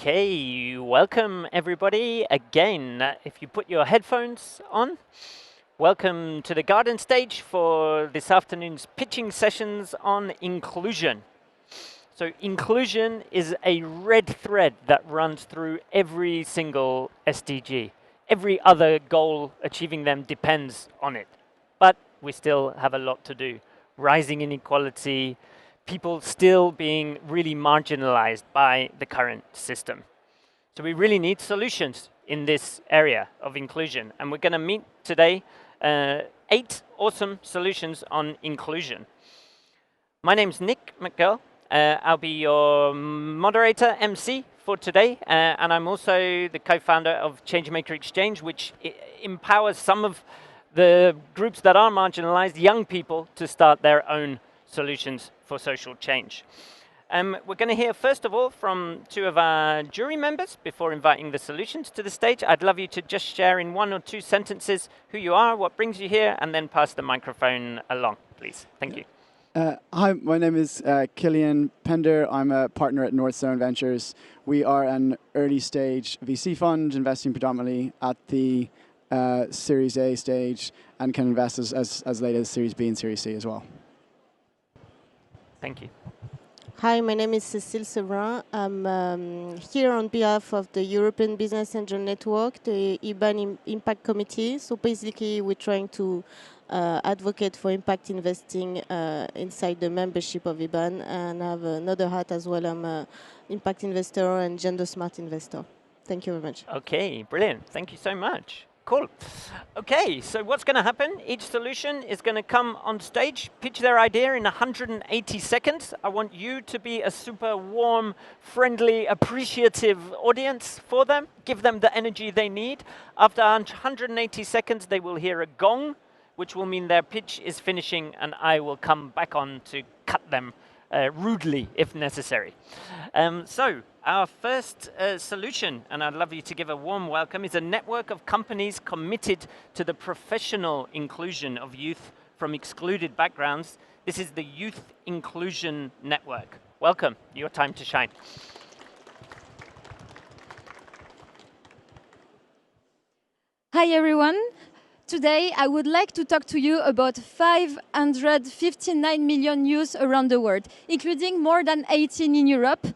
Okay, welcome everybody again. If you put your headphones on, welcome to the garden stage for this afternoon's pitching sessions on inclusion. So inclusion is a red thread that runs through every single SDG. Every other goal, achieving them depends on it. But we still have a lot to do. Rising inequality, people still being really marginalized by the current system. So we really need solutions in this area of inclusion. And we're going to meet today 8 awesome solutions on inclusion. My name's Nick McGill. I'll be your moderator, MC, for today. And I'm also the co-founder of Changemaker Exchange, which empowers some of the groups that are marginalized, young people, to start their own solutions for social change. We're going to hear, first of all, from 2 of our jury members before inviting the solutions to the stage. I'd love you to just share in 1 or 2 sentences who you are, what brings you here, and then pass the microphone along, please. Thank you. Hi, my name is Killian Pender. I'm a partner at North Zone Ventures. We are an early stage VC fund investing predominantly at the Series A stage and can invest as late as Series B and Series C as well. Thank you. Hi, my name is Cécile Severin. I'm here on behalf of the European Business Angel Network, the IBAN Impact Committee. So basically, we're trying to advocate for impact investing inside the membership of IBAN. And I have another hat as well. I'm an impact investor and gender smart investor. Thank you very much. Okay, brilliant. Thank you so much. Cool. Okay, so what's going to happen? Each solution is going to come on stage, pitch their idea in 180 seconds. I want you to be a super warm, friendly, appreciative audience for them. Give them the energy they need. After 180 seconds, they will hear a gong, which will mean their pitch is finishing, and I will come back on to cut them rudely if necessary. So our first solution, and I'd love you to give a warm welcome, is a network of companies committed to the professional inclusion of youth from excluded backgrounds. This is the Youth Inclusion Network. Welcome, your time to shine. Hi everyone. Today, I would like to talk to you about 559 million youth around the world, including more than 18 in Europe,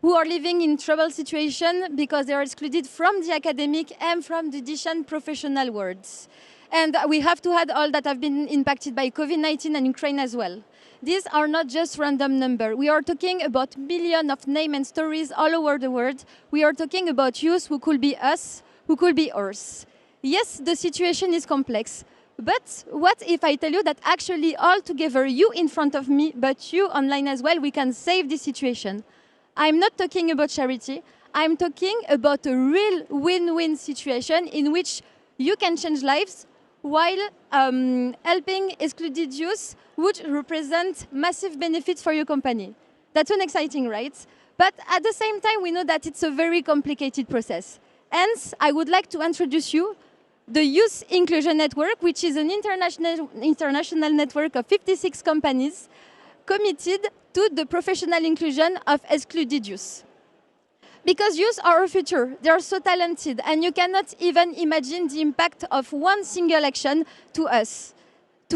who are living in troubled situations because they are excluded from the academic and from the decent professional worlds. And we have to add all that have been impacted by COVID-19 and Ukraine as well. These are not just random numbers. We are talking about millions of names and stories all over the world. We are talking about youth who could be us, who could be ours. Yes, the situation is complex, but what if I tell you that actually all together, you in front of me, but you online as well, we can save this situation? I'm not talking about charity. I'm talking about a real win-win situation in which you can change lives while helping excluded youth would represent massive benefits for your company. That's an exciting, right? But at the same time, we know that it's a very complicated process. Hence, I would like to introduce you the Youth Inclusion Network, which is an international network of 56 companies committed to the professional inclusion of excluded youth. Because youth are our future, they are so talented, and you cannot even imagine the impact of one single action to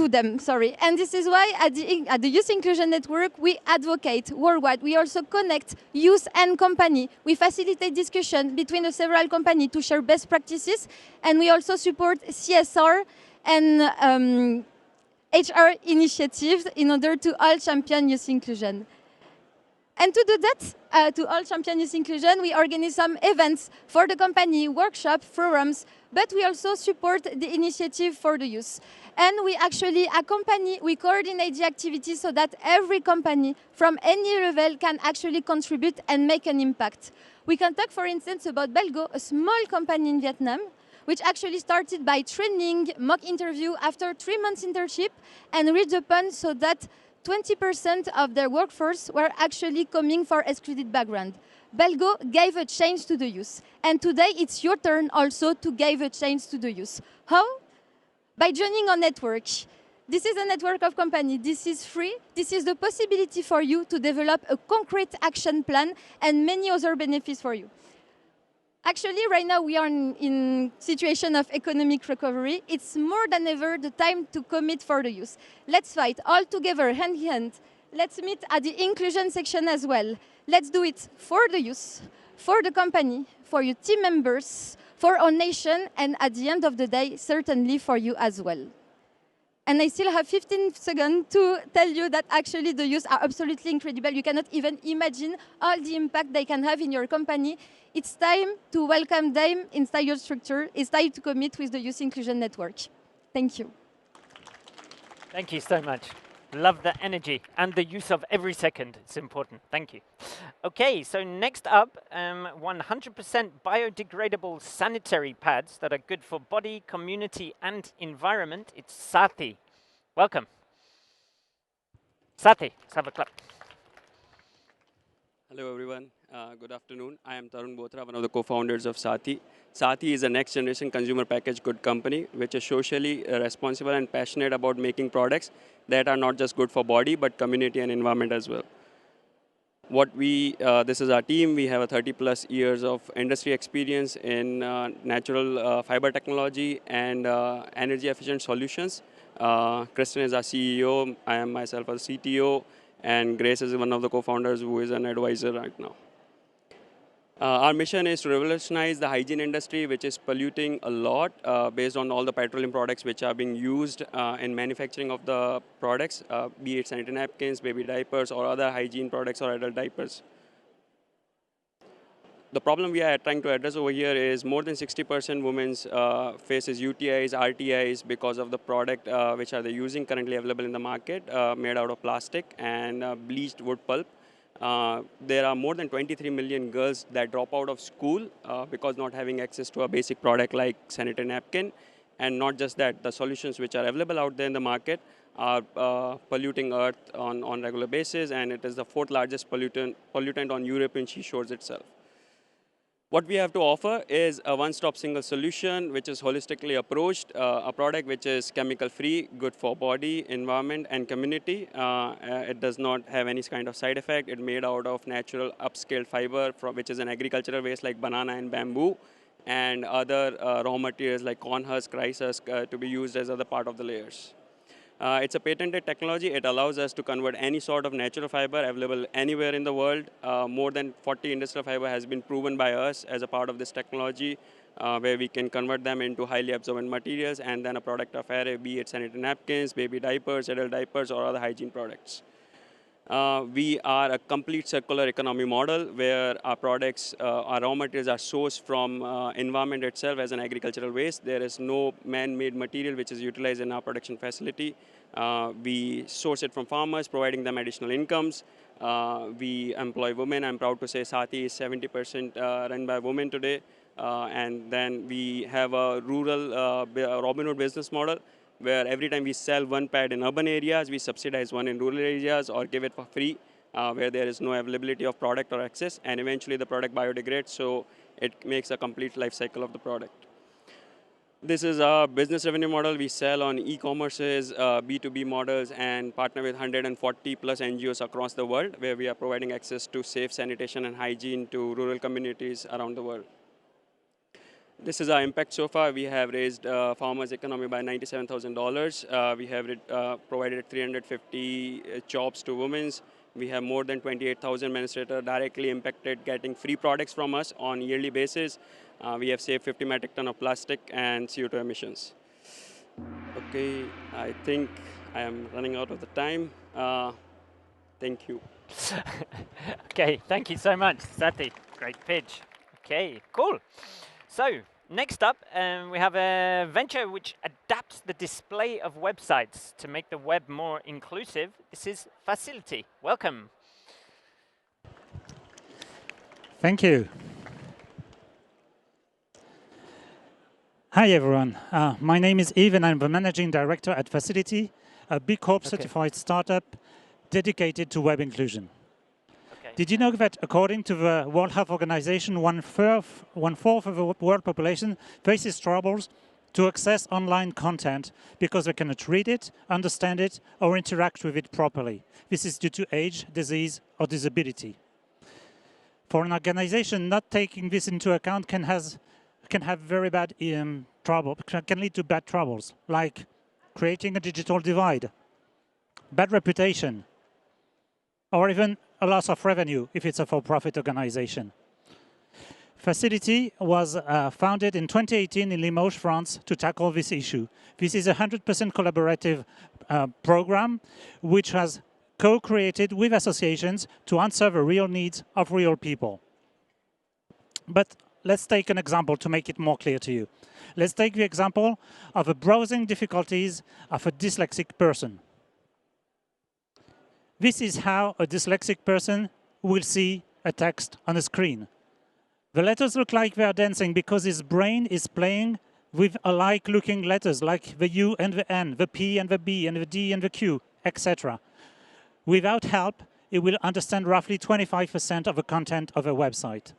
them. And this is why at the Youth Inclusion Network, we advocate worldwide. We also connect youth and company. We facilitate discussion between the several companies to share best practices, and we also support CSR and HR initiatives in order to all champion youth inclusion. And to do that, to all champion youth inclusion, we organize some events for the company, workshops, forums, but we also support the initiative for the youth. And we actually accompany, we coordinate the activities so that every company from any level can actually contribute and make an impact. We can talk, for instance, about Belgo, a small company in Vietnam, which actually started by training, mock interview after 3 months internship, and reached the point so that 20% of their workforce were actually coming from excluded background. Belgo gave a change to the youth. And today it's your turn also to give a change to the youth. How? By joining our network. This is a network of companies. This is free. This is the possibility for you to develop a concrete action plan and many other benefits for you. Actually, right now we are in situation of economic recovery. It's more than ever the time to commit for the youth. Let's fight all together, hand in hand. Let's meet at the inclusion section as well. Let's do it for the youth, for the company, for your team members, for our nation, and at the end of the day, certainly for you as well. And I still have 15 seconds to tell you that actually the youth are absolutely incredible. You cannot even imagine all the impact they can have in your company. It's time to welcome them inside your structure. It's time to commit with the Youth Inclusion Network. Thank you. Thank you so much. Love the energy and the use of every second. It's important. Thank you. Okay, so next up, 100% biodegradable sanitary pads that are good for body, community, and environment. It's Saathi. Welcome. Saathi, let's have a clap. Hello, everyone. Good afternoon. I am Tarun Bothra, one of the co-founders of Saathi. Saathi is a next-generation consumer packaged good company which is socially responsible and passionate about making products that are not just good for body, but community and environment as well. This is our team. We have a 30+ years of industry experience in natural fiber technology and energy-efficient solutions. Kristen is our CEO. I am myself a CTO. And Grace is one of the co-founders who is an advisor right now. Our mission is to revolutionize the hygiene industry, which is polluting a lot based on all the petroleum products which are being used in manufacturing of the products, be it sanitary napkins, baby diapers, or other hygiene products or adult diapers. The problem we are trying to address over here is more than 60% women faces UTIs, RTIs because of the product which are they using currently available in the market, made out of plastic and bleached wood pulp. There are more than 23 million girls that drop out of school because not having access to a basic product like sanitary napkin. And not just that, the solutions which are available out there in the market are polluting earth on regular basis, and it is the 4th largest pollutant on European seashores itself. What we have to offer is a one-stop single solution which is holistically approached, a product which is chemical-free, good for body, environment, and community. It does not have any kind of side effect. It's made out of natural upscaled fiber, which is an agricultural waste like banana and bamboo, and other raw materials like corn husk, rice husk to be used as other part of the layers. It's a patented technology. It allows us to convert any sort of natural fiber available anywhere in the world. More than 40 industrial fiber has been proven by us as a part of this technology, where we can convert them into highly absorbent materials and then a product of array, be it sanitary napkins, baby diapers, adult diapers, or other hygiene products. We are a complete circular economy model where our products, our raw materials are sourced from environment itself as an agricultural waste. There is no man-made material which is utilized in our production facility. We source it from farmers, providing them additional incomes. We employ women. I'm proud to say Saathi is 70% run by women today. And then we have a rural Robin Hood business model, where every time we sell one pad in urban areas, we subsidize one in rural areas or give it for free, where there is no availability of product or access, and eventually the product biodegrades, so it makes a complete life cycle of the product. This is our business revenue model. We sell on e-commerces, B2B models, and partner with 140+ NGOs across the world, where we are providing access to safe sanitation and hygiene to rural communities around the world. This is our impact so far. We have raised farmers' economy by $97,000. We have provided 350 jobs to women. We have more than 28,000 administrators directly impacted getting free products from us on a yearly basis. We have saved 50 metric tons of plastic and CO2 emissions. Okay, I think I am running out of the time. Thank you. Okay, thank you so much, Saathi. Great pitch. Okay, cool. So, next up, we have a venture which adapts the display of websites to make the web more inclusive. This is FACIL'iti. Welcome. Thank you. Hi, everyone. My name is Yves, and I'm the managing director at FACIL'iti, a B Corp certified startup dedicated to web inclusion. Did you know that according to the World Health Organization, one-fourth of the world population faces troubles to access online content because they cannot read it, understand it, or interact with it properly? This is due to age, disease, or disability. For an organization, not taking this into account can have very bad trouble, can lead to bad troubles, like creating a digital divide, bad reputation, or even a loss of revenue if it's a for-profit organization. FACIL'iti was founded in 2018 in Limoges, France, to tackle this issue. This is a 100% collaborative program which has co-created with associations to answer the real needs of real people. But let's take an example to make it more clear to you. Let's take the example of the browsing difficulties of a dyslexic person. This is how a dyslexic person will see a text on a screen. The letters look like they're dancing because his brain is playing with alike-looking letters, like the U and the N, the P and the B, and the D and the Q, etc. Without help, it will understand roughly 25% of the content of a website.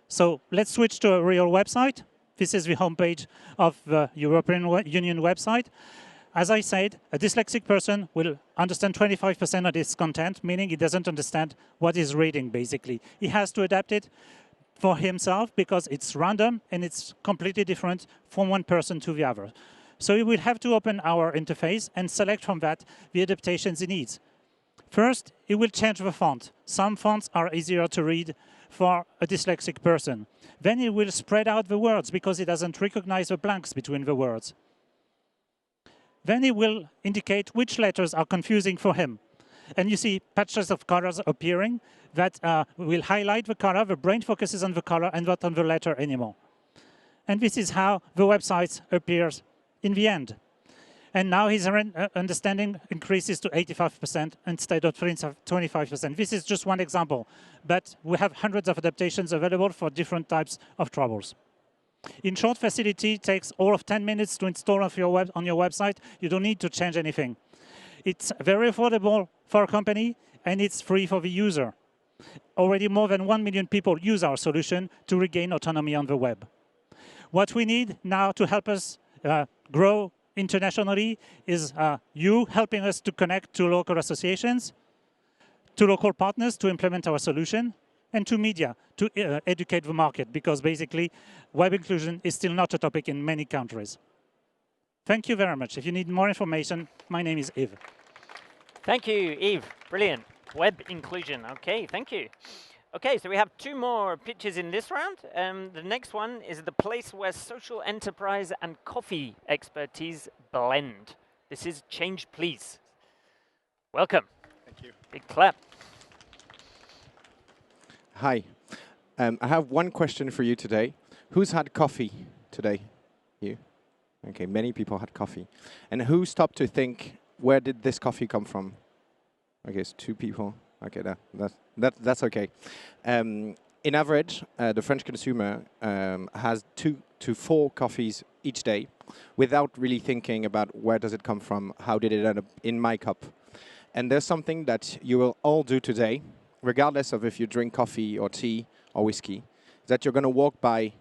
So let's switch to a real website. This is the homepage of the European Union website. As I said, a dyslexic person will understand 25% of this content, meaning he doesn't understand what he's reading, basically. He has to adapt it for himself because it's random and it's completely different from one person to the other. So he will have to open our interface and select from that the adaptations he needs. First, he will change the font. Some fonts are easier to read for a dyslexic person. Then he will spread out the words because he doesn't recognize the blanks between the words. Then he will indicate which letters are confusing for him. And you see patches of colors appearing that will highlight the color. The brain focuses on the color and not on the letter anymore. And this is how the website appears in the end. And now his understanding increases to 85% instead of 25%. This is just one example, but we have hundreds of adaptations available for different types of troubles. In short, FACIL'iti takes all of 10 minutes to install on your website. You don't need to change anything. It's very affordable for a company, and it's free for the user. Already more than 1 million people use our solution to regain autonomy on the web. What we need now to help us grow internationally is you helping us to connect to local associations, to local partners to implement our solution, and to media to educate the market, because basically web inclusion is still not a topic in many countries. Thank you very much. If you need more information, my name is Yves. Thank you, Yves. Brilliant. Web inclusion. Okay, thank you. Okay, so we have 2 more pitches in this round. The next one is the place where social enterprise and coffee expertise blend. This is Change Please. Welcome. Thank you. Big clap. Hi. I have one question for you today. Who's had coffee today? You? Okay, many people had coffee. And who stopped to think, where did this coffee come from? Okay, it's 2 people. Okay, that's okay. In average, the French consumer has 2 to 4 coffees each day without really thinking about where does it come from, how did it end up in my cup. And there's something that you will all do today, regardless of if you drink coffee or tea or whiskey, that you're going to walk by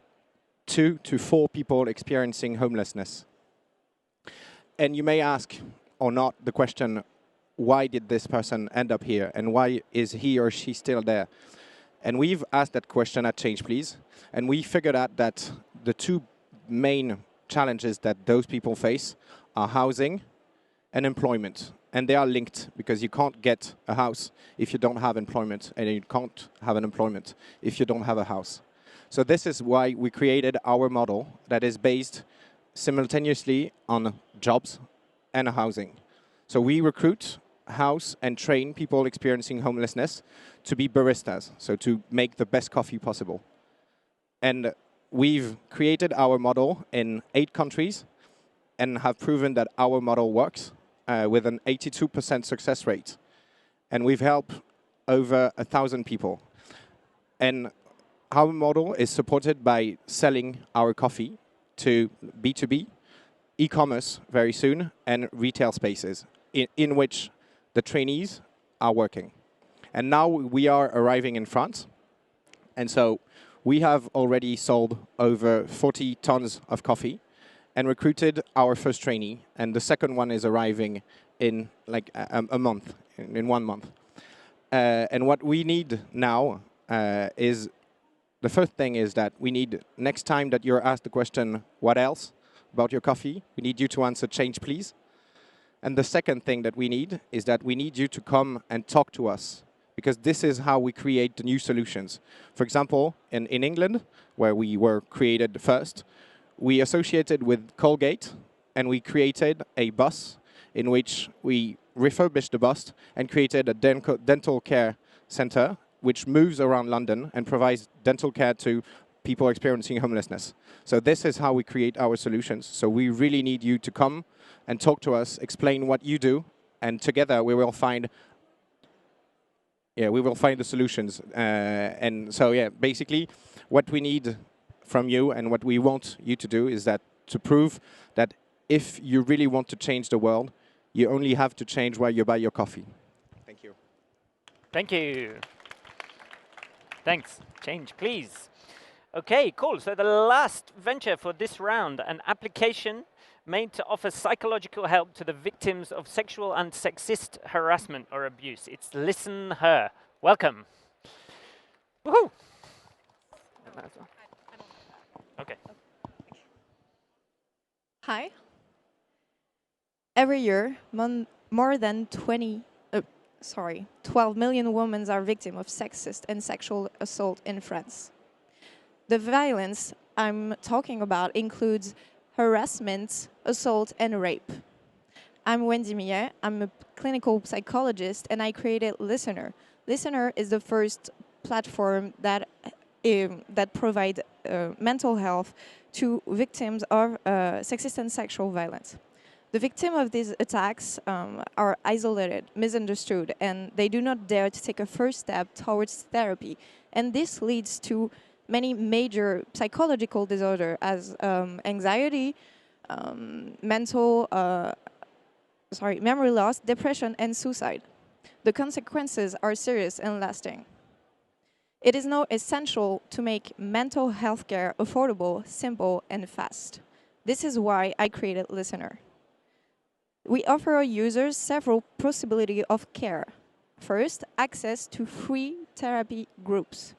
2 to 4 people experiencing homelessness. And you may ask, or not, the question, why did this person end up here? And why is he or she still there? And we've asked that question at Change Please. And we figured out that the 2 main challenges that those people face are housing and employment. And they are linked, because you can't get a house if you don't have employment, and you can't have an employment if you don't have a house. So this is why we created our model that is based simultaneously on jobs and housing. So we recruit, house, and train people experiencing homelessness to be baristas, so to make the best coffee possible. And we've created our model in 8 countries and have proven that our model works with an 82% success rate. And we've helped over 1,000 people. And our model is supported by selling our coffee to B2B, e-commerce very soon, and retail spaces in which the trainees are working. And now we are arriving in France. And so we have already sold over 40 tons of coffee and recruited our first trainee. And the second one is arriving in like a month, in 1 month. And what we need now is the first thing is that we need, next time that you're asked the question, what else about your coffee, we need you to answer change, please. And the second thing that we need is that we need you to come and talk to us, because this is how we create the new solutions. For example, in England, where we were created first, we associated with Colgate, and we created a bus in which we refurbished the bus and created a dental care center, which moves around London and provides dental care to people experiencing homelessness. So this is how we create our solutions. So we really need you to come and talk to us, explain what you do, and together we will find the solutions. And so basically what we need from you and what we want you to do is that to prove that if you really want to change the world, you only have to change where you buy your coffee. Thank you. Thank you. Thanks. Change, please. Okay, cool. So the last venture for this round, an application made to offer psychological help to the victims of sexual and sexist harassment or abuse. It's LISTENHER. Welcome. Woohoo! Okay. Hi. Every year, more than 12 million women are victims of sexist and sexual assault in France. The violence I'm talking about includes harassment, assault, and rape. I'm Wendy Millet. I'm a clinical psychologist, and I created LISTENHER. LISTENHER is the first platform that provides mental health to victims of sexist and sexual violence. The victims of these attacks are isolated, misunderstood, and they do not dare to take a first step towards therapy. And this leads to many major psychological disorders as anxiety, memory loss, depression, and suicide. The consequences are serious and lasting. It is now essential to make mental health care affordable, simple, and fast. This is why I created LISTENHER. We offer our users several possibilities of care. First, access to free therapy groups.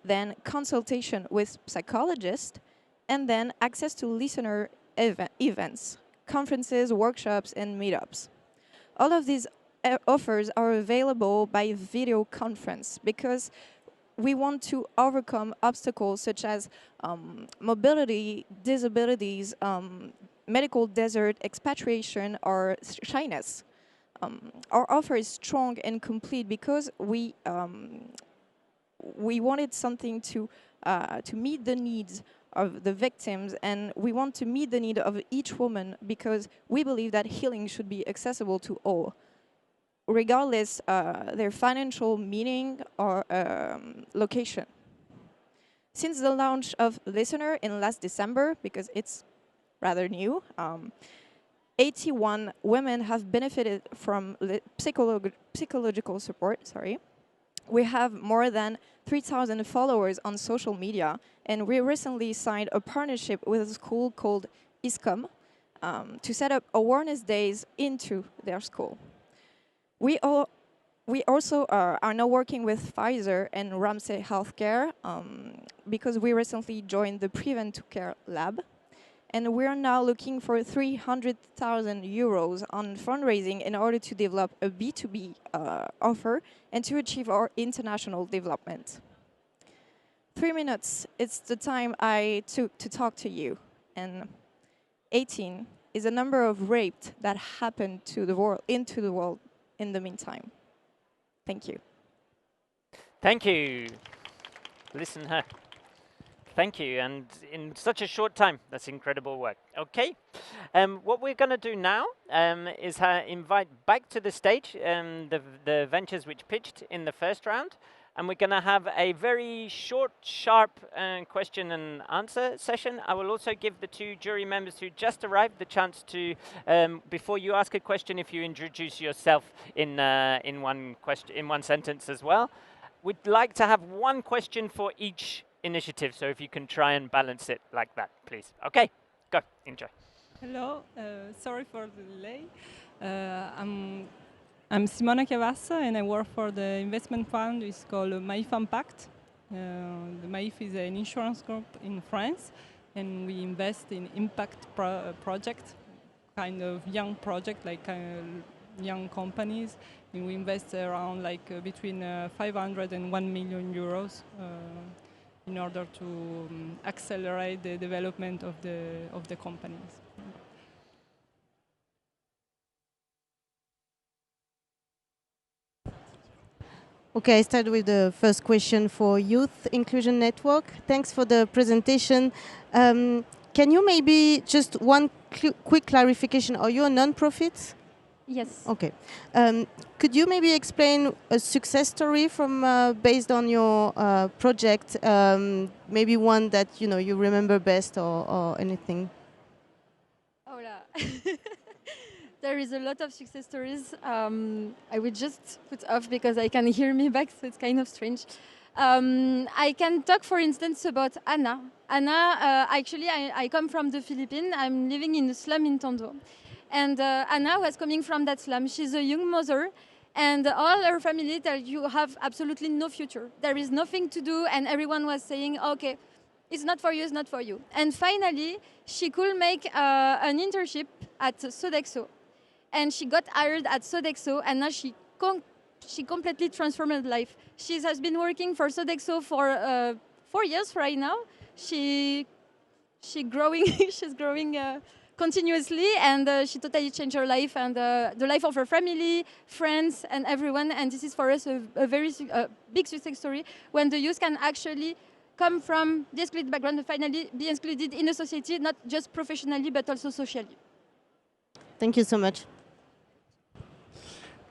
Then consultation with psychologists, and then access to LISTENHER events, conferences, workshops, and meetups. All of these offers are available by video conference because we want to overcome obstacles such as mobility, disabilities, medical desert, expatriation, or shyness. Our offer is strong and complete because we wanted something to meet the needs of the victims, and we want to meet the need of each woman because we believe that healing should be accessible to all, regardless their financial meaning or location. Since the launch of LISTENHER in last December, because it's rather new, 81 women have benefited from psychological support. We have more than 3,000 followers on social media, and we recently signed a partnership with a school called ISCOM to set up awareness days into their school. We also are now working with Pfizer and Ramsay Healthcare because we recently joined the Prevent to Care Lab. And we're now looking for 300,000 euros on fundraising in order to develop a B2B offer and to achieve our international development. 3 minutes, it's the time I took to talk to you. And 18 is the number of rapes that happened into the world in the meantime. Thank you. Thank you. LISTENHER. Thank you, and in such a short time, that's incredible work. Okay, what we're going to do now is invite back to the stage the ventures which pitched in the first round, and we're going to have a very short, sharp question and answer session. I will also give the two jury members who just arrived the chance to, before you ask a question, if you introduce yourself in one sentence as well. We'd like to have one question for each initiative, so if you can try and balance it like that, please. Okay, go, enjoy. Hello, sorry for the delay. I'm Simona Chiavassa, and I work for the investment fund. It's called Maif Impact. The Maif is an insurance group in France, and we invest in impact projects, kind of young project, like young companies. And we invest around between 500 and 1 million euros in order to accelerate the development of the companies. Okay, I start with the first question for Youth Inclusion Network. Thanks for the presentation. Can you maybe just one quick clarification? Are you a non-profit? Yes. Okay. Could you maybe explain a success story from based on your project? Maybe one that you remember best, or anything. Oh là. There is a lot of success stories. I will just put off because I can hear me back, so it's kind of strange. I can talk, for instance, about Anna. Anna, actually, I come from the Philippines. I'm living in a slum in Tondo. And Anna was coming from that slum. She's a young mother, and all her family tell you have absolutely no future. There is nothing to do, and everyone was saying, okay, it's not for you, it's not for you. And finally, she could make an internship at Sodexo. And she got hired at Sodexo, and now she completely transformed her life. She has been working for Sodexo for 4 years right now. She's growing continuously, and she totally changed her life and the life of her family, friends, and everyone. And this is for us a very big success story when the youth can actually come from the excluded background and finally be included in a society, not just professionally but also socially. Thank you so much.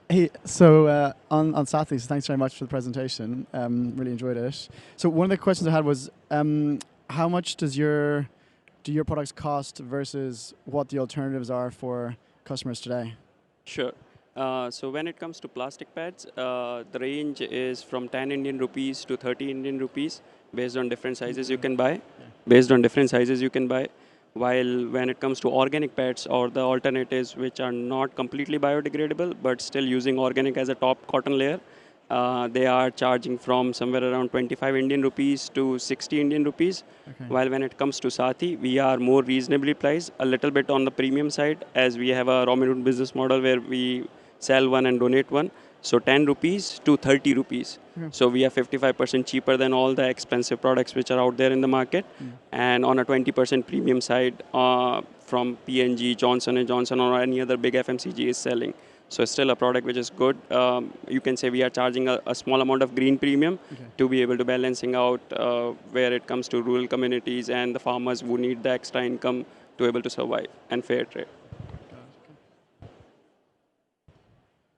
Hey, so on Saathi, so thanks very much for the presentation. Really enjoyed it. So one of the questions I had was, how much do your products cost versus what the alternatives are for customers today? Sure. So when it comes to plastic pads, the range is from 10 Indian rupees to 30 Indian rupees based on different sizes you can buy. While when it comes to organic pads or the alternatives which are not completely biodegradable but still using organic as a top cotton layer, they are charging from somewhere around 25 Indian rupees to 60 Indian rupees. Okay. While when it comes to Saathi, we are more reasonably priced, a little bit on the premium side, as we have a raw material business model where we sell one and donate one. So 10 rupees to 30 rupees. Yeah. So we are 55% cheaper than all the expensive products which are out there in the market. And on a 20% premium side from P&G, Johnson & Johnson or any other big FMCG is selling. So it's still a product which is good. You can say we are charging a small amount of green premium to be able to balancing out where it comes to rural communities and the farmers who need the extra income to be able to survive and fair trade.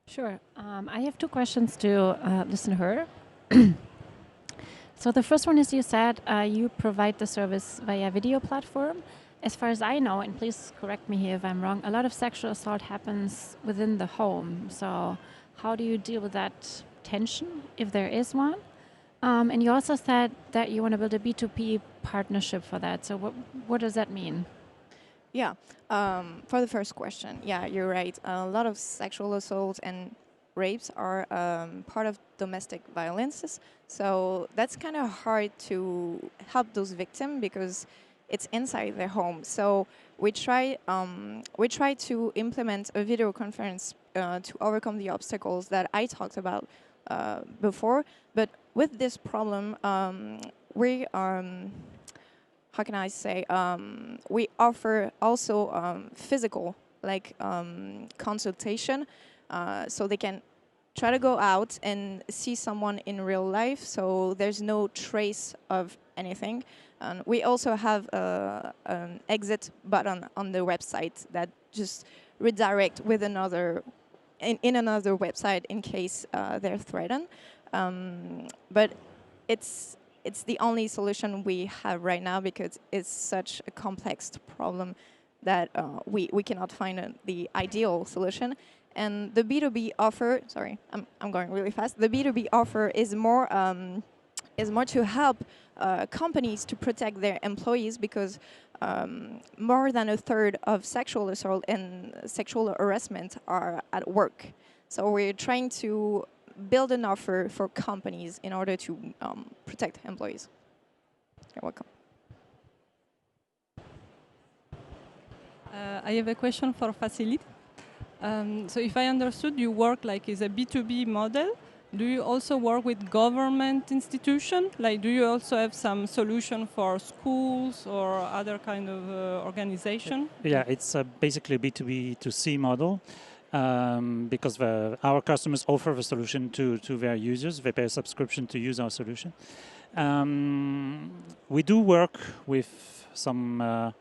Sure. I have two questions to LISTENHER. So the first one is, you said you provide the service via video platform. As far as I know, and please correct me here if I'm wrong, a lot of sexual assault happens within the home. So how do you deal with that tension, if there is one? And you also said that you want to build a B2B partnership for that. So what does that mean? Yeah, for the first question, yeah, you're right. A lot of sexual assaults and rapes are part of domestic violences. So that's kind of hard to help those victims because it's inside their home. So we try to implement a video conference to overcome the obstacles that I talked about before. But with this problem, we how can I say, we offer also physical, like consultation, so they can try to go out and see someone in real life, so there's no trace of anything. And we also have an exit button on the website that just redirect with another, in another website in case they're threatened. But it's the only solution we have right now because it's such a complex problem that we cannot find the ideal solution. And the B2B offer, sorry, I'm going really fast. The B2B offer is more to help companies to protect their employees because more than a third of sexual assault and sexual harassment are at work. So we're trying to build an offer for companies in order to protect employees. You're welcome. I have a question for FACIL'iti. So if I understood, you work like as a B2B model. Do you also work with government institution? Like, do you also have some solution for schools or other kind of organization? Yeah, it's basically a B2B2C model because our customers offer the solution to their users. They pay a subscription to use our solution. We do work with some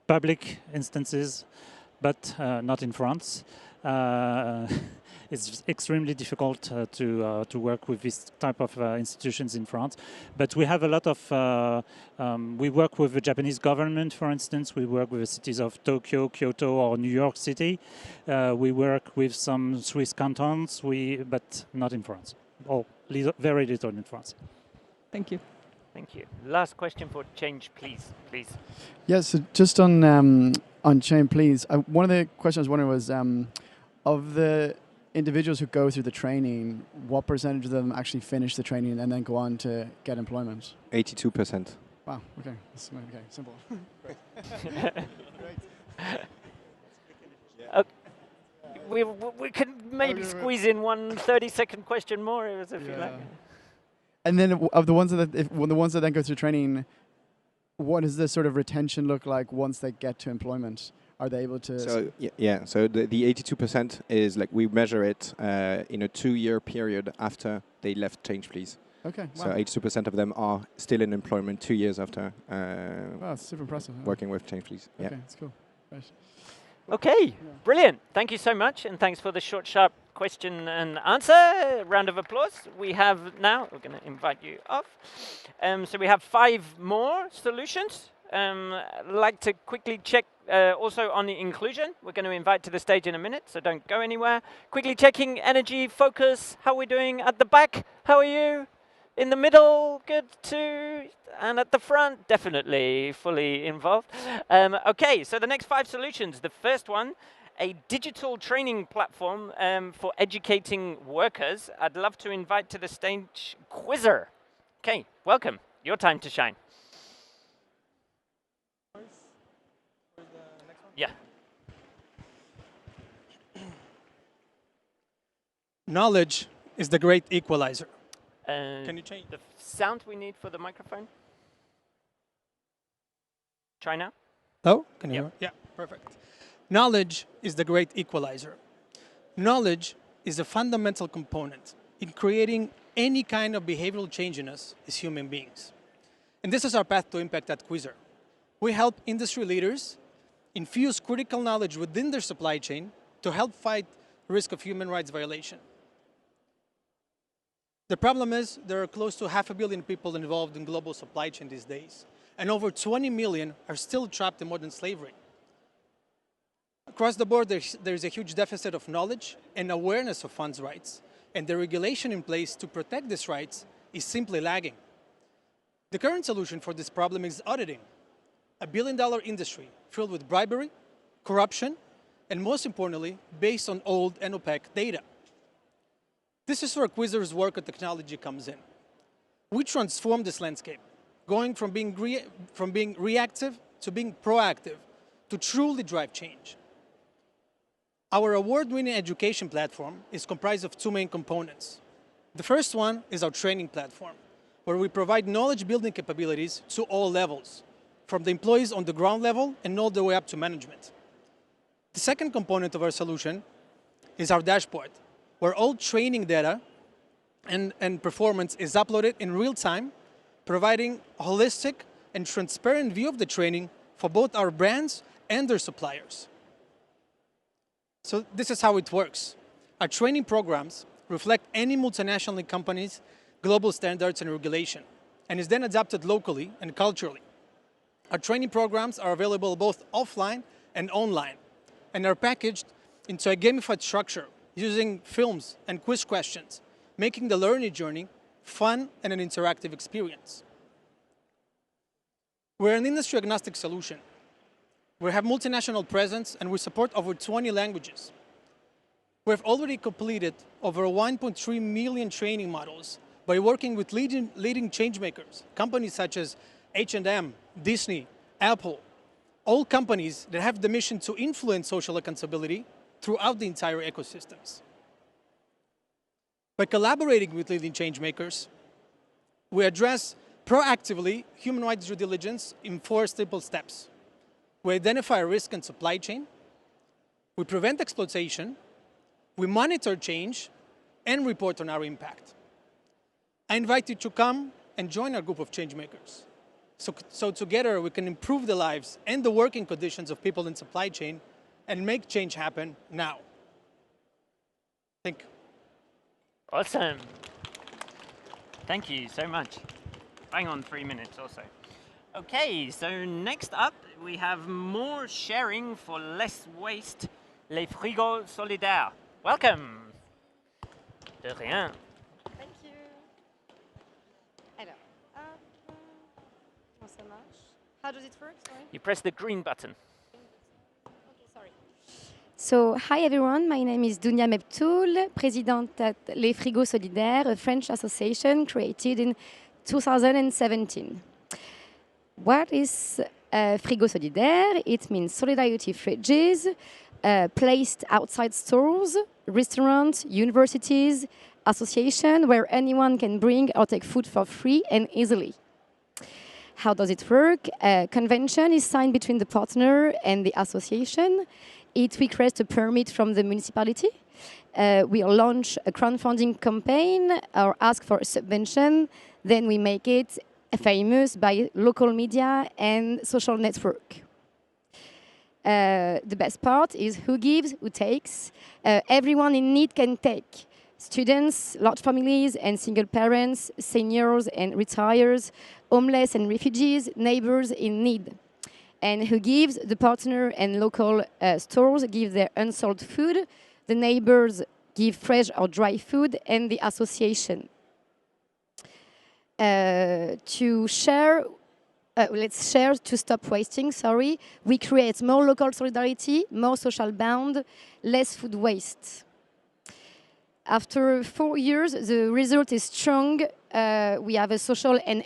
public instances, but not in France. It's extremely difficult to work with this type of institutions in France. But we have a lot of, we work with the Japanese government, for instance. We work with the cities of Tokyo, Kyoto, or New York City. We work with some Swiss cantons, but not in France, or very little in France. Thank you. Thank you. Last question for Change, please. Yes, so just on Change, please. One of the questions I was wondering was, of the individuals who go through the training, what percentage of them actually finish the training and then go on to get employment? 82%. Wow, okay. Okay, simple. We can maybe squeeze in one 30-second question more if you like. And then of the ones that then go through training, what does the sort of retention look like once they get to employment? Are they able to? So yeah. So the 82% is like we measure it in a 2-year period after they left Change Please. Okay. So wow. 82% of them are still in employment 2 years after. Wow, that's super impressive. Working with Change Please. Yeah. Okay, that's cool. Right. Okay, brilliant. Thank you so much, and thanks for the short, sharp question and answer. Round of applause. We have now, we're going to invite you off. So we have 5 more solutions. I'd like to quickly check also on the inclusion. We're going to invite to the stage in a minute, so don't go anywhere. Quickly checking energy, focus. How are we doing at the back? How are you? In the middle, good too. And at the front, definitely fully involved. Okay, so the next 5 solutions. The first one, a digital training platform for educating workers. I'd love to invite to the stage Quizrr. Okay, welcome. Your time to shine. Yeah. Knowledge is the great equalizer. Can you change the sound we need for the microphone? Try now. Oh, can you hear? Yeah, perfect. Knowledge is the great equalizer. Knowledge is a fundamental component in creating any kind of behavioral change in us as human beings. And this is our path to impact at Quizrr. We help industry leaders infuse critical knowledge within their supply chain to help fight risk of human rights violation. The problem is there are close to 500 million people involved in global supply chain these days, and over 20 million are still trapped in modern slavery. Across the board, there's a huge deficit of knowledge and awareness of funds rights, and the regulation in place to protect these rights is simply lagging. The current solution for this problem is auditing, a billion-dollar industry filled with bribery, corruption, and most importantly, based on old and opaque data. This is where Quizrr's work and technology comes in. We transform this landscape, going from being reactive to being proactive to truly drive change. Our award-winning education platform is comprised of 2 main components. The first one is our training platform, where we provide knowledge-building capabilities to all levels, from the employees on the ground level and all the way up to management. The second component of our solution is our dashboard, where all training data and performance is uploaded in real time, providing a holistic and transparent view of the training for both our brands and their suppliers. So this is how it works. Our training programs reflect any multinational company's global standards and regulation, and is then adapted locally and culturally. Our training programs are available both offline and online, and are packaged into a gamified structure using films and quiz questions, making the learning journey fun and an interactive experience. We're an industry-agnostic solution. We have multinational presence, and we support over 20 languages. We've already completed over 1.3 million training models by working with leading change makers, companies such as H&M, Disney, Apple, all companies that have the mission to influence social accountability throughout the entire ecosystems. By collaborating with leading change makers, we address proactively human rights due diligence in 4 simple steps. We identify risk in supply chain, we prevent exploitation, we monitor change, and report on our impact. I invite you to come and join our group of change makers. So together we can improve the lives and the working conditions of people in supply chain and make change happen now. Thank you. Awesome. Thank you so much. Bang on 3 minutes or so. Okay, so next up we have more sharing for less waste. Les Frigos Solidaires. Welcome. De rien. Thank you. Alors, comment ça marche? How does it work? Sorry. You press the green button. Okay, sorry. So, hi everyone, my name is Dunia Meptoul, president at Les Frigos Solidaires, a French association created in 2017. What is Frigos Solidaires? It means solidarity fridges placed outside stores, restaurants, universities, associations where anyone can bring or take food for free and easily. How does it work? A convention is signed between the partner and the association. It requests a permit from the municipality. We launch a crowdfunding campaign or ask for a subvention. Then we make it famous by local media and social network. The best part is who gives, who takes. Everyone in need can take. Students, large families and single parents, seniors and retirees, homeless and refugees, neighbors in need. And who gives? The partner and local stores give their unsold food. The neighbors give fresh or dry food, and the association. To share, let's share to stop wasting, sorry. We create more local solidarity, more social bond, less food waste. After 4 years, the result is strong. We have a social and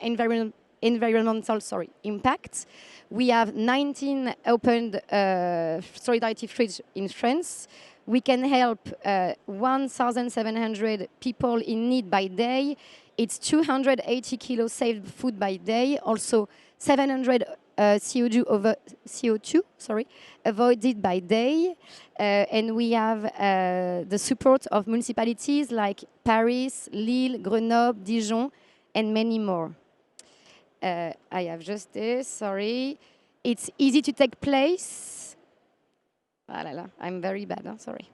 environmental impact. We have 19 opened solidarity fridges in France. We can help 1,700 people in need by day. It's 280 kilos saved food by day. Also 700 CO2 avoided by day. And we have the support of municipalities like Paris, Lille, Grenoble, Dijon, and many more. I have just this, sorry. It's easy to take place. Ah la la, I'm very bad, huh? Sorry.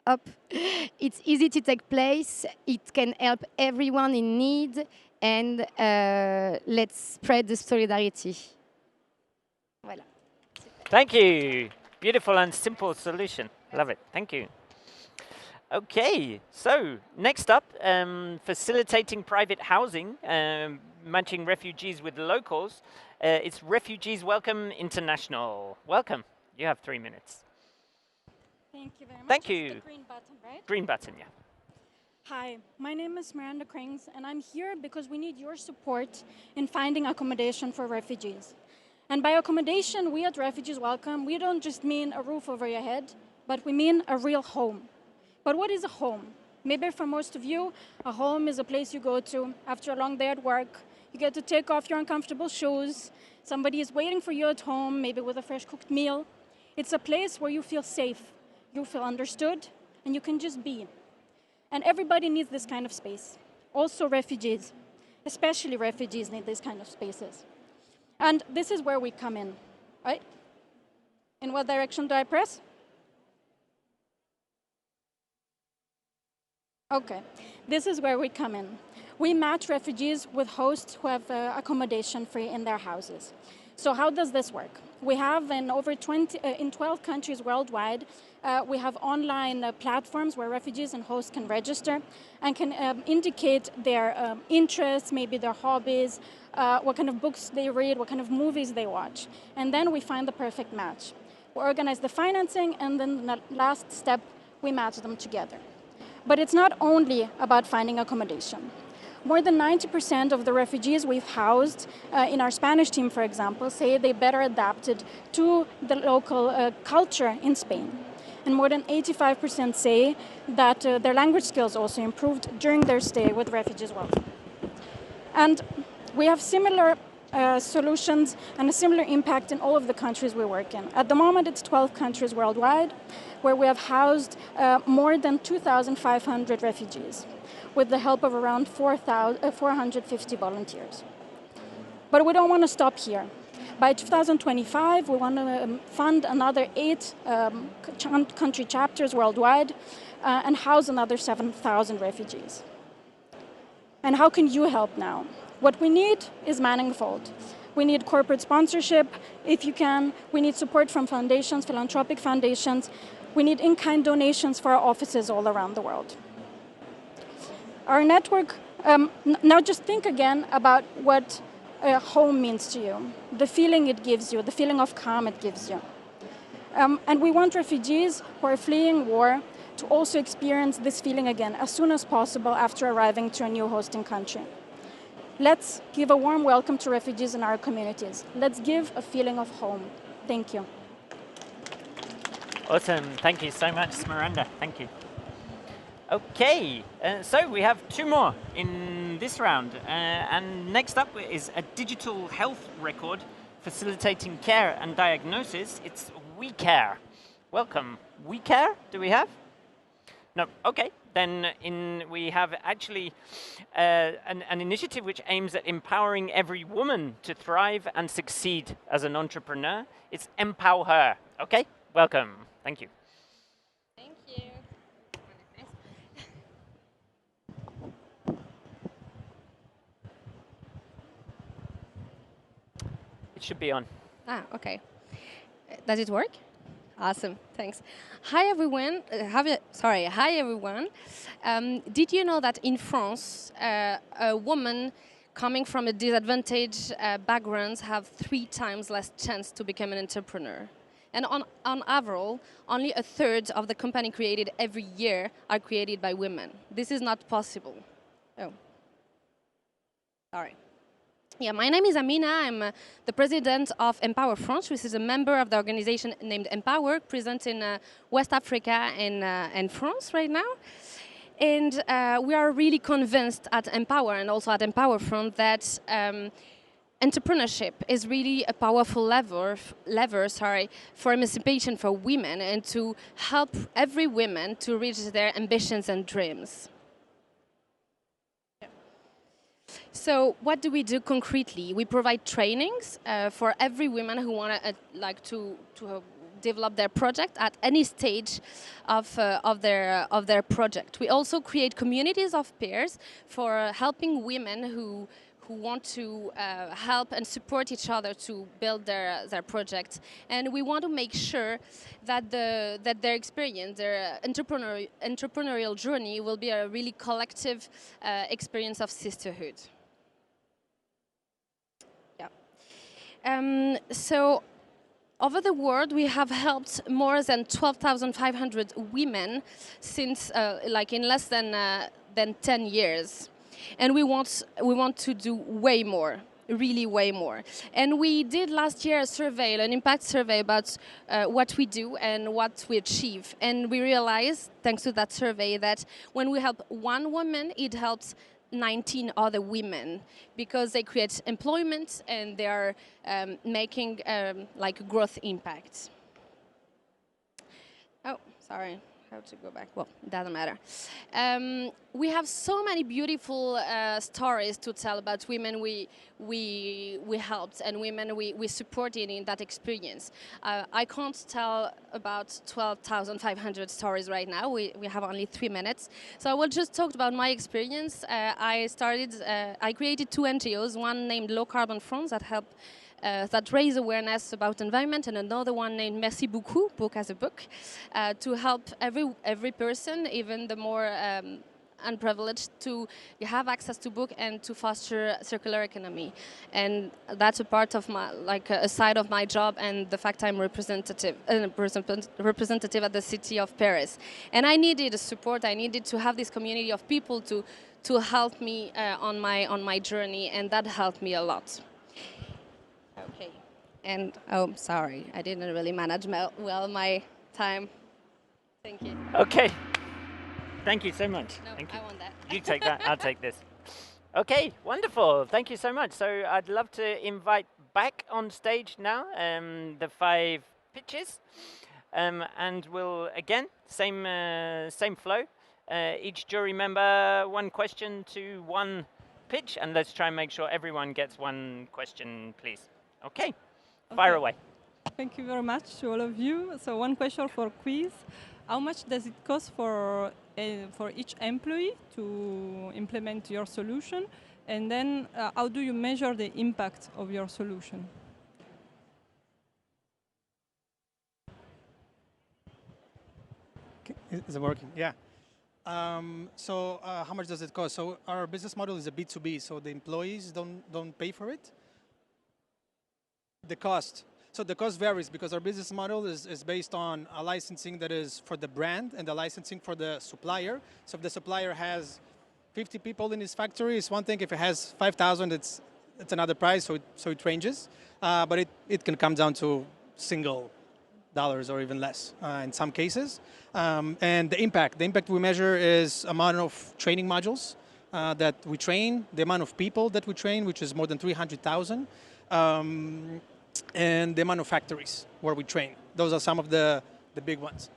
Up. It's easy to take place. It can help everyone in need. And let's spread the solidarity. Voilà. Thank you. Beautiful and simple solution. Love it. Thank you. Okay, so next up, facilitating private housing, matching refugees with locals. It's Refugees Welcome International. Welcome. You have 3 minutes. Thank you very much. Thank you. The green button, right? Green button, yeah. Hi, my name is Miranda Krings, and I'm here because we need your support in finding accommodation for refugees. And by accommodation, we at Refugees Welcome, we don't just mean a roof over your head, but we mean a real home. But what is a home? Maybe for most of you, a home is a place you go to after a long day at work. You get to take off your uncomfortable shoes. Somebody is waiting for you at home, maybe with a fresh cooked meal. It's a place where you feel safe, you feel understood, and you can just be. And everybody needs this kind of space. Also refugees, especially refugees need these kind of spaces. And this is where we come in, right? In what direction do I press? Okay, this is where we come in. We match refugees with hosts who have accommodation free in their houses. So how does this work? We have in 12 countries worldwide, we have online platforms where refugees and hosts can register and can indicate their interests, maybe their hobbies, what kind of books they read, what kind of movies they watch. And then we find the perfect match. We organize the financing, and then the last step, we match them together. But it's not only about finding accommodation. More than 90% of the refugees we've housed in our Spanish team, for example, say they better adapted to the local culture in Spain. And more than 85% say that their language skills also improved during their stay with refugees well. And we have similar solutions and a similar impact in all of the countries we work in. At the moment, it's 12 countries worldwide, where we have housed more than 2,500 refugees, with the help of around 450 volunteers. But we don't want to stop here. By 2025, we want to fund another 8 country chapters worldwide and house another 7,000 refugees. And how can you help now? What we need is manifold. We need corporate sponsorship, if you can. We need support from foundations, philanthropic foundations. We need in-kind donations for our offices all around the world. Our network, now just think again about what home means to you, the feeling it gives you, the feeling of calm it gives you. And we want refugees who are fleeing war to also experience this feeling again as soon as possible after arriving to a new hosting country. Let's give a warm welcome to refugees in our communities. Let's give a feeling of home. Thank you. Awesome. Thank you so much, Miranda. Thank you. Okay, so we have 2 more in this round. And next up is a digital health record facilitating care and diagnosis. It's Ouicare. Welcome. Ouicare, do we have? No, okay. Then we have actually an initiative which aims at empowering every woman to thrive and succeed as an entrepreneur. It's Empow'her. Okay, welcome. Thank you. Thank you. It should be on. Ah, okay. Does it work? Awesome, thanks. Hi everyone. Hi everyone. Did you know that in France, a woman coming from a disadvantaged background have 3 times less chance to become an entrepreneur? And on average, only a third of the company created every year are created by women. This is not possible. Oh, sorry. Yeah, my name is Amina. I'm the president of Empow'her France, which is a member of the organization named Empow'her, present in West Africa and France right now. And we are really convinced at Empow'her and also at Empow'her France that entrepreneurship is really a powerful lever for emancipation for women and to help every woman to reach their ambitions and dreams. So what do we do concretely? We provide trainings for every woman who want to develop their project at any stage of their project. We also create communities of peers for helping women who want to help and support each other to build their projects. And we want to make sure that their experience, their entrepreneurial journey will be a really collective experience of sisterhood. Yeah. So over the world, we have helped more than 12,500 women since in less than 10 years. And we want to do way more, really way more. And we did last year a survey, an impact survey about what we do and what we achieve. And we realized, thanks to that survey, that when we help one woman, it helps 19 other women because they create employment and they are making growth impact. Oh, sorry. How to go back? Well, it doesn't matter. We have so many beautiful stories to tell about women we helped and women we supported in that experience. I can't tell about 12,500 stories right now. We have only 3 minutes. So I will just talk about my experience. I created 2 NGOs, one named Low Carbon France that raise awareness about environment, and another one named Merci Beaucoup, book as a book, to help every person, even the more unprivileged to have access to book and to foster circular economy. And that's a part of my, like a side of my job, and the fact I'm representative at the city of Paris. And I needed support. I needed to have this community of people to help me on my journey, and that helped me a lot. Okay. And oh, sorry, I didn't really manage well my time. Thank you. Okay. Thank you so much. No, Thank you. I want that. You take that, I'll take this. Okay, wonderful. Thank you so much. So I'd love to invite back on stage now the 5 pitches. And we'll, again, same flow. Each jury member, 1 question to 1 pitch, and let's try and make sure everyone gets 1 question, please. Okay, fire away. Thank you very much to all of you. So 1 question for quiz. How much does it cost for each employee to implement your solution? And then how do you measure the impact of your solution? Is it working? Yeah. So how much does it cost? So our business model is a B2B, so the employees don't pay for it. The cost. So the cost varies because our business model is based on a licensing that is for the brand and the licensing for the supplier. So if the supplier has 50 people in his factory, it's one thing. If it has 5,000, it's another price. So it ranges, but it can come down to single dollars or even less in some cases. And the impact we measure is amount of training modules that we train, the amount of people that we train, which is more than 300,000. And the amount of factories where we train. Those are some of the big ones.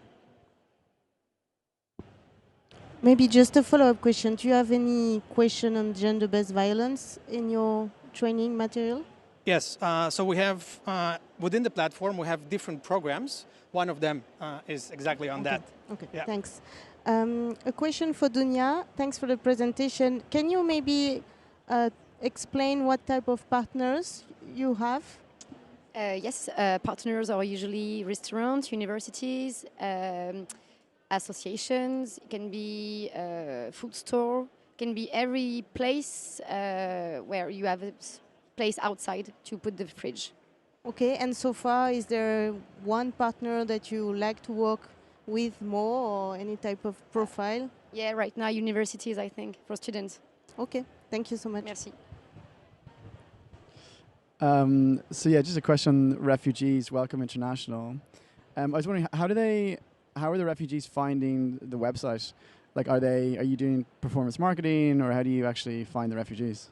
Maybe just a follow-up question. Do you have any question on gender-based violence in your training material? Yes. So we have, within the platform, we have different programs. One of them is exactly on that. Okay, yeah. Thanks. A question for Dunya. Thanks for the presentation. Can you maybe explain what type of partners you have? Yes, partners are usually restaurants, universities, associations. It can be a food store. It can be every place where you have a place outside to put the fridge. Okay, and so far, is there one partner that you like to work with more, or any type of profile? Yeah, right now universities, I think, for students. Okay, thank you so much. Merci. So yeah, just a question on refugees, Welcome International. I was wondering, how are the refugees finding the website? Like, are you doing performance marketing, or how do you actually find the refugees?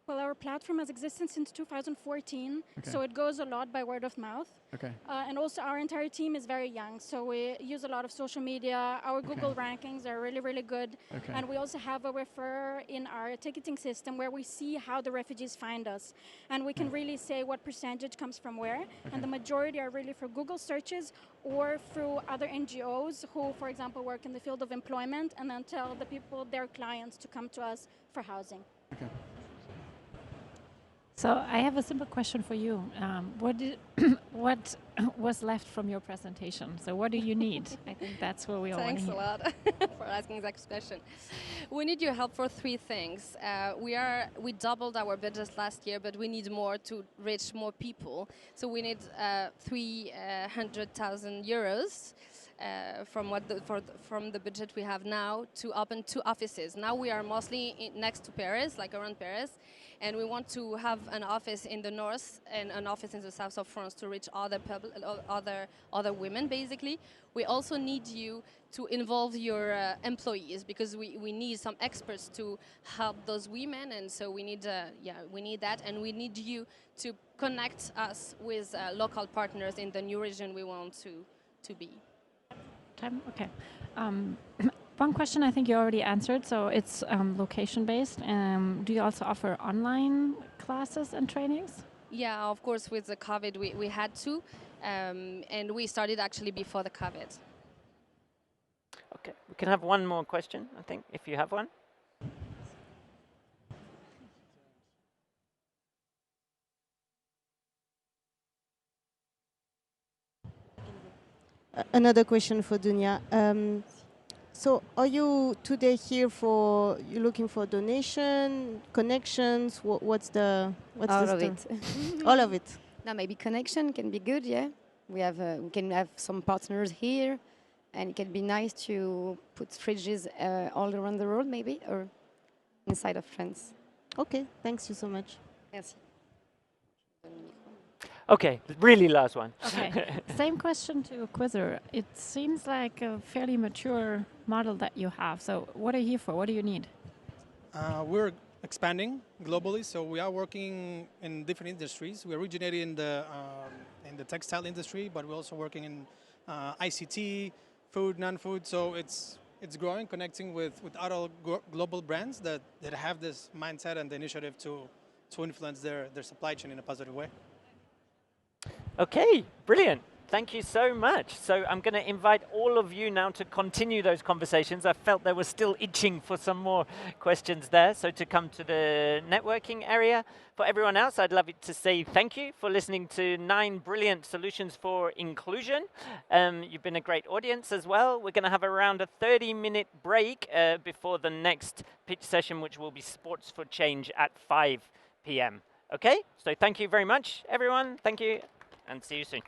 Well, our platform has existed since 2014, so it goes a lot by word of mouth. Okay. And also our entire team is very young, so we use a lot of social media. Our Google rankings are really, really good. Okay. And we also have a referrer in our ticketing system where we see how the refugees find us. And we can really say what percentage comes from where. And the majority are really for Google searches or through other NGOs who, for example, work in the field of employment and then tell the people, their clients, to come to us for housing. Okay. So I have a simple question for you. What was left from your presentation? So what do you need? I think that's what we all want to hear. Thanks a lot for asking that question. We need your help for 3 things. We doubled our budget last year, but we need more to reach more people. So we need 300,000 euros. From the budget we have now to open 2 offices. Now we are mostly next to Paris, like around Paris, and we want to have an office in the north and an office in the south of France to reach other women, basically. We also need you to involve your employees because we need some experts to help those women, and so we need that, and we need you to connect us with local partners in the new region we want to be. Time? Okay. One question I think you already answered, so it's location-based. Do you also offer online classes and trainings? Yeah, of course, with the COVID we had to, and we started actually before the COVID. Okay, we can have one more question, I think, if you have one. Another question for Dunya. So are you today here for, you looking for donation, connections? What's the All of story? it. All of it. Now maybe connection can be good, yeah. We can have some partners here, and it can be nice to put fridges all around the world, maybe, or inside of France. Okay, thanks you so much. Merci. Okay, really last one. Okay, same question to Quizrr. It seems like a fairly mature model that you have. So what are you here for? What do you need? We're expanding globally, so we are working in different industries. We originated in the textile industry, but we're also working in ICT, food, non-food. So it's growing, connecting with other global brands that have this mindset and the initiative to influence their supply chain in a positive way. Okay, brilliant. Thank you so much. So I'm going to invite all of you now to continue those conversations. I felt they were still itching for some more questions there. So to come to the networking area. For everyone else, I'd love to say thank you for listening to 9 brilliant solutions for inclusion. You've been a great audience as well. We're going to have around a 30-minute break before the next pitch session, which will be Sports for Change at 5 p.m. Okay, so thank you very much, everyone. Thank you, and see you soon.